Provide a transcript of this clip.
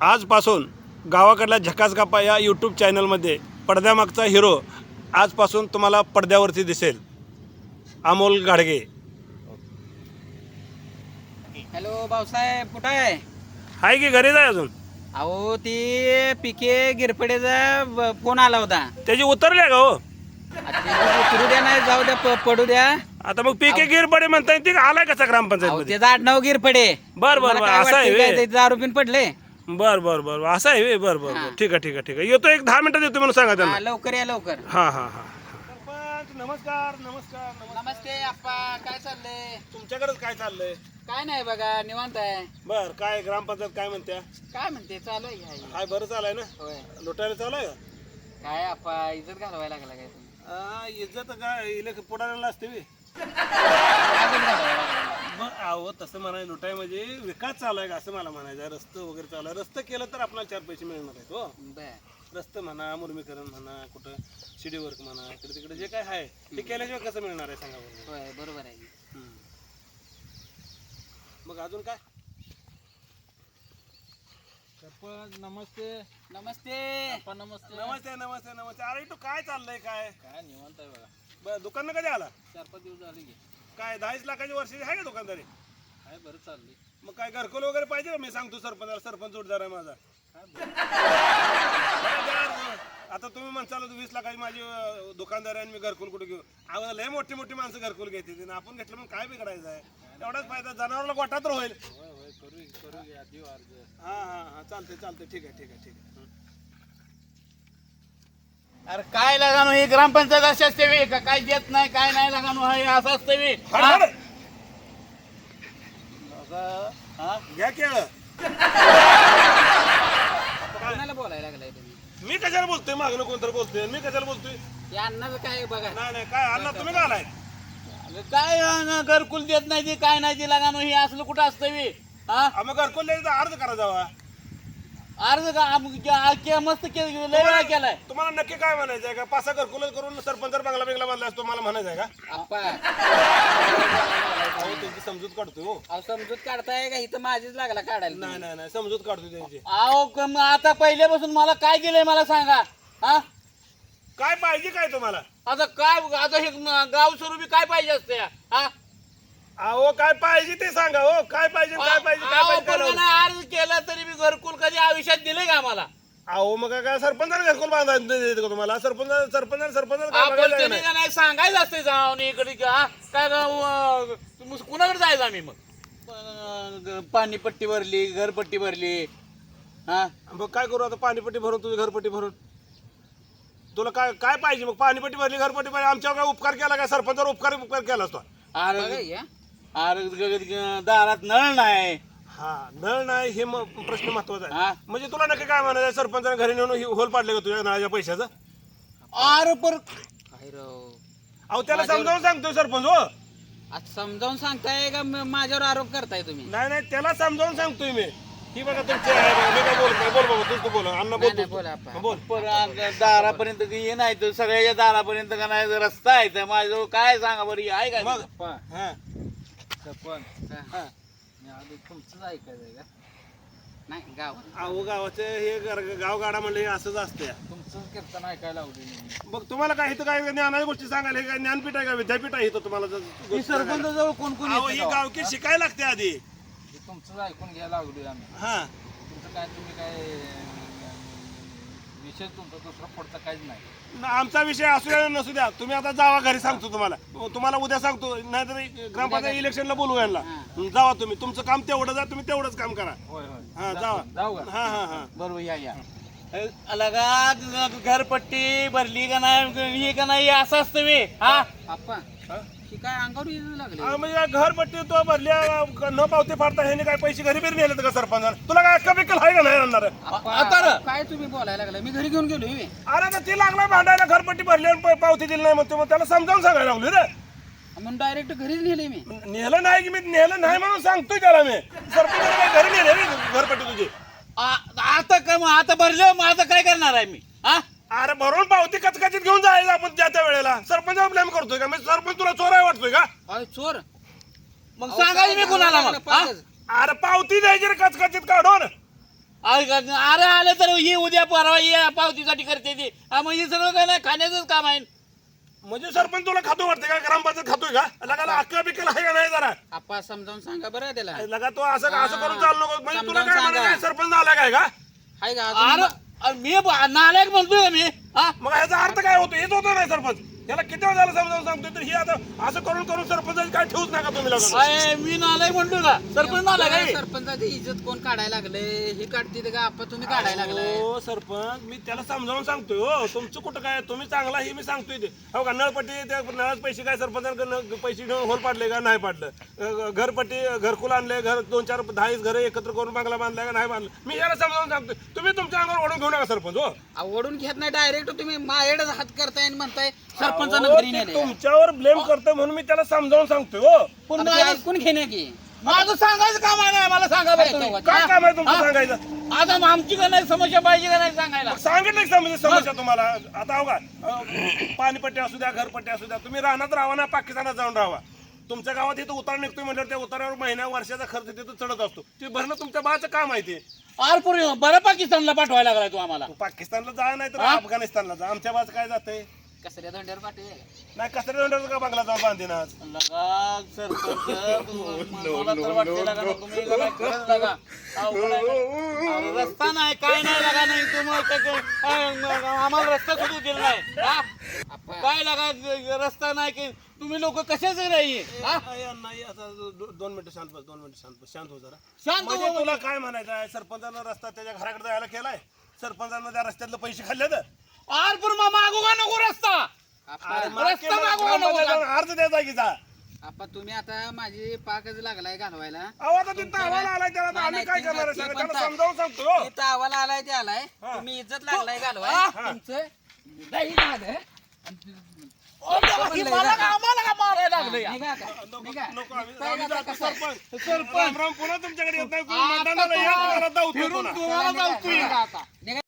आजपासून गावाकडला झकास गप्पा या यूट्यूब चॅनलमध्ये पडद्यामागचा हिरो आजपासून तुम्हाला पडद्यावरती दिसेल. अमोल गाडगे. हॅलो भाऊसाहेब, कुठं आहे? आहे की घरी जाय अजून? अहो ती पिके गिरपडेचा फोन आला होता. त्याची उतरल्या का हो? उतरू द्या, नाही जाऊ द्या, पडू द्या. आता मग पीके गिरपडे म्हणताय ती आलाय कसा ग्रामपंचायत मध्ये? त्याचा आडनाव गिरपडे. बर बर बर असं आहे व्हय. दारू पिऊन पडले. बर बर बर असं आहे व्हय. बर बर बर ठीक आहे ठीक आहे ठीक आहे. येतो, एक 10 मिनिटात येतो म्हणून सांगा त्यांना. लवकर या लवकर. हा हा हा. सरपंच नमस्कार नमस्कार नमस्कार. नमस्ते आप्पा, काय चाललंय? तुमच्याकडेच काय चाललंय? काय नाही बघा, निवांत आहे. बर काय ग्रामपंचायत काय म्हणत्या? काय म्हणते, चालू आहे. हाय बरं चालाय ना? होय. लुटायला चालाय का? काय आप्पा, इज्जत घालवायला लागला काय तुम्ही? इज्जत काय इले पुढाऱ्याला असते बे. अहो तसं म्हणाय लुटाय म्हणजे विकास चालू आहे का असं मला म्हणायचं. रस्ते वगैरे चालू आहे. रस्ते केलं तर आपल्याला 4 पैसे मिळणार आहेत. हो बर. रस्ते म्हणा, मुर्मीकरण म्हणा, कुठं शिडी वर्क म्हणा, इकडे तिकडे जे काय आहे ते केल्याशिवाय कसं मिळणार आहे सांगा बरं. होय, बरोबर आहे. मग अजून काय? सरपंच नमस्ते. नमस्ते. नमस्ते. नमस्ते नमस्ते नमस्ते. अरे तू काय चाललंय? काय काय निवांत आहे बघा. बरं दुकान कधी आला? 4-5 दिवस झाले की. काय 10 लाखाची वर्षाची आहे का दुकानदारी? काय बरं चालली. मग काय घरकुल वगैरे पाहिजे का? मी सांगतो सरपंचाला. सरपंच जोडदार आहे माझा. आता तुम्ही म्हणसाल 20 लाखाची माझी दुकानदार आहे आणि मी घरकुल कुठे घेऊ? आम्हाला लय मोठी मोठी माणसं घरकुल घेते. आपण घेतलं मग काय बिघडायचं आहे? एवढाच फायदा, जनावराला गोठा तर होईल. होय होय, करू घ्या, देऊ अर्ज. हा हा हा चालतंय चालतंय. ठीक आहे ठीक आहे ठीक आहे. अरे काय लगानो ही ग्रामपंचायत अशी असते वे का? काय देत नाही, काय नाही लगानो आहे असं असतं वे. घ्या केळ. कोणाला बोलायला लागलाय तुम्ही? मी कशाला बोलतोय? मागणं कोणतरी बोलतोय, मी कशाला बोलतोय? या अन्नाचं काय बघा. नाही नाही काय अण्णा तुम्ही का आलाय? काय घरकुल देत नाही ते, काय नाही ते लगानो हे असलं कुठं असतं वे. हा मग घरकुल द्यायचा अर्ज करा जावा. अर्ज का मस्त लय वेळा केलाय. तुम्हाला नक्की काय म्हणायचं आहे का? 5-6 घरकुल करून सरपंच बंगला बिंगला बांधला असतो मला म्हणायचं आहे का? आप्पा, अहो त्यांची समजूत काढतोय हो. अहो समजूत काढताय का? इथं माझीच लागला काढायला. नाही नाही नाही समजूत काढतोय त्यांची. अहो आता पहिल्यापासून मला काय दिलंय मला सांगा. हा काय पाहिजे काय तुम्हाला? आता काय आता हे गाव स्वरूपी काय पाहिजे असते? हा अहो काय पाहिजे ते सांगा हो. काय पाहिजे काय पाहिजे काय पाहिजे पण त्याला? नाही अर्ज केला तरी मी घरकुल कधी आयुष्यात दिले का आम्हाला? अहो मग काय सरपंचाने घरकुल बांधायला देते का तुम्हाला? सरपंच आपण त्यांनी का नाही सांगायचं असते जाऊन इकडे का काय कुणाकडे जायचं आम्ही? मग पाणीपट्टी भरली, घरपट्टी भरली. हा मग काय करू आता? पाणीपट्टी भरून तुझी घरपट्टी भरून तुला काय काय पाहिजे? मग पाणीपट्टी भरली, घरपट्टी भरली, आमच्यावर काय उपकार केला काय? सरपंचावर उपकार केला असतो. अरे दारात नळ नाही. हा नळ नाही हे प्रश्न महत्वाचा आहे. हा. म्हणजे तुला नक्की काय म्हणायचं? सरपंचाने घरी नेऊन होल पाडले का तुझ्या नळाच्या पैशाचं? अरे पर काय राव, अहो त्याला समजावून सांगतोय सरपंच हो. आता समजावून सांगताय का माझ्यावर आरोप करताय तुम्ही? नाही नाही त्याला समजावून सांगतोय मी. ही बघा तुमचे आहे बघा. मी काय बोल बाबा तू बोल. अण्णा नाही, नाही, बोल बोला आप्पा. बोल. दारापर्यंत हे नाही तर सगळ्याच्या दारापर्यंत का नाही रस्ता आहे तर माझ्याजवळ काय सांगा बरं, आहे काय? मग हा हा. तुमचं ऐकायचं का? नाही गाव अहो गावाचे हे गावगाडा म्हणलं हे असंच असतं. तुमचं कीर्तन ऐकायला लावली. मग तुम्हाला काय इथं काय ज्ञानाच्या गोष्टी सांगायला? हे काय ज्ञानपीठ आहे का? विद्यापीठ आहे इथं तुम्हाला सरपंचाजवळ कोण कोण अहो ही गावकी शिकायला लागते आधी. तुमचं ऐकून घ्यायला लागलोय आम्ही. हा तुमचं काय तुम्ही काय विषय तुमचा दुसरा पुढचा काहीच नाही. आमचा विषय असू द्या नसू द्या. तुम्ही आता जावा घरी. सांगतो तुम्हाला उद्या सांगतो. नाहीतर ग्रामपंचायत इलेक्शनला बोलू यांना. जावा तुम्ही. तुमचं काम तेवढं जा. तुम्ही तेवढंच काम करा. होय होय, हा जावा. जाऊ का? हा हा हा बरोबर या अलगा घरपट्टी भरली का नाही हे का नाही असं असतं वे. हा आप्पा, ही काय अंगावर येऊ लागले? म्हणजे घरपट्टी तो भरल्या न पावते फाडता ह्याने काय पैसे घरी बिरी नेले का सरपंच? तुला काय अक्का बिक्कल आहे का नाही आणणार? आप्पा, काय तुम्ही बोलायला लागलाय? मी घरी घेऊन गेलो. अरे तर ती लागला भांडायला. घरपट्टी भरली आणि पावती दिली नाही म्हणतो. मग त्याला समजावून सांगायला लागलो रे. म्हणून डायरेक्ट घरीच नेले मी. नेलं नाही की मी नेलं नाही म्हणून सांगतोय त्याला मी. सरपंच घरी नेले रे घरपट्टी तुझी. आता का मग आता भरलं मग आता काय करणार आहे मी? हा अरे भरून पावती कचकचीत घेऊन जायचं आपण ज्या त्या वेळेला. सरपंचावर ब्लेम करतोय का? मी सरपंच तुला चोर आहे वाटतोय का? अय चोर, मग सांगायचं मी कुणाला मग? हा? अरे पावती द्यायची रे कचकचीत काढून. अरे आले तर ही उद्या परवा ये पावतीसाठी करते ती मग हे सगळं काय नाही खाण्याचंच काम आहे. म्हणजे सरपंच तुला खातो वाटते का ग्रामपंचायत खातोय का लगाला अक्का बिक्कल आहे का नाही जरा आपा समजावून सांगा बरं त्याला. लगा तो असं करून चालू नको म्हणजे तुला काय समजावून म्हणायचं सरपंच आला काय का आहे का अजून? अरे मी नालायक म्हणतोय का मी मग ह्याचा अर्थ काय होतो हेच होतं नाही सरपंच याला किती वेळ झालं समजावून सांगतोय तर ही आता असं करून सरपंचाची काय ठेवूच नका तुम्ही लगा मी नालायक म्हणतोय का सरपंच नालायक आहे. सरपंचाची इज्जत कोण काढायला लागले हे काढते का आपा तुम्ही काढायला लागलाय. हो सरपंच मी त्याला समजावून सांगतोय हो तुमचं कुठं काय तुम्ही चांगला हे मी सांगतोय ते हो का नळपट्टी त्या नळात पैसे काय सरपंचांकडे पैसे घेऊन होल पाडले का नाही पाडलं घरपट्टी घरकुल आणले घर 2-4 10 घर एकत्र करून बांगला बांधलाय का नाही बांधलं मी याला समजावून सांगतोय तुम्ही तुमच्या अंगावर ओढून घेऊ नका सरपंच हो ओढून घेत नाही डायरेक्ट तुम्ही माझ्याकडे हात करताय आणि म्हणताय सरपंचानं अहो, घरी ते नेले. तुमच्यावर ब्लेम करतोय म्हणून मी त्याला समजावून सांगतोय हो पण आता ते ऐकून घेणे की माझं सांगायचं काम आहे ना मला सांगा बरं तुम्ही. काय काम आहे तुमचं सांगायचं आता मग आमची का नाही समस्या पाहिजे का नाही सांगायला. मग सांगितलं का म्हणजे समस्या तुम्हाला आता हो का पाणीपट्टी असू द्या घरपट्टी असू द्या तुम्ही रानात राहा ना पाकिस्तानात जाऊन राहा तुमच्या गावात इथं उतार निघतोय म्हणल्यावर त्या उतारावर महिन्या वर्षाचा खर्च तिथं चढत असतो ते भरणं तुमच्या बाळाचं काम आहे ते आरपुरी बरं पाकिस्तानला पाठवायला लागलाय तू आम्हाला. तू पाकिस्तानला जा नाही तर अफगाणिस्तानला जा आमच्या बाळाचं काय जातंय कसऱ्या धोंड्यावर पाठवे. नाही कसं दोंडाचं का बांगला जाऊन बांधेन आज लगा सरपंच मला तर वाटते लगा ना तुम्ही लगा खरंच लगा अवघड आहे का? अरे रस्ता नाही काय नाही लगा नाही तुम्ही आम्हाला रस्ता सुरू दिला नाही हा? काय लगा रस्ता नाही की तुम्ही लोक कशाच नाही नाही आता 2 मिनिटं शांत बस 2 मिनिटं शांत हो जरा शांत म्हणजे तुला काय म्हणायचं आहे सरपंचानं रस्ता त्याच्या घराकडे जायला केलाय सरपंचानं त्या रस्त्यातलं पैसे खाल्ले तर आरपूर मागू का नको रस्ता रस्ता मागू का नको का? अर्ज द्यायचा की जा आपा तुम्ही आता माझी पाकच लागलाय घालवायला. अहो आता तिथं आव्हान आलाय त्याला आता आम्ही काय करणार आहे सांगा? त्याला समजावून सांगतो हो. इथं अहवाल आलाय ते आलाय तुम्ही इज्जत लागलाय घालवाय तुमचं नाही झालं. आम्हाला का मारायला लागलं या? निघा आता. निघा. नको काय आम्ही आता जातो कसं आहे? सरपंच राम राम पुन्हा तुमच्याकडे येत नाही आता मतदानाला या, तुम्हाला तुम्हाला धावतो फिरून पुन्हा. तुम्हाला जाऊ तू निघा आता. निघा.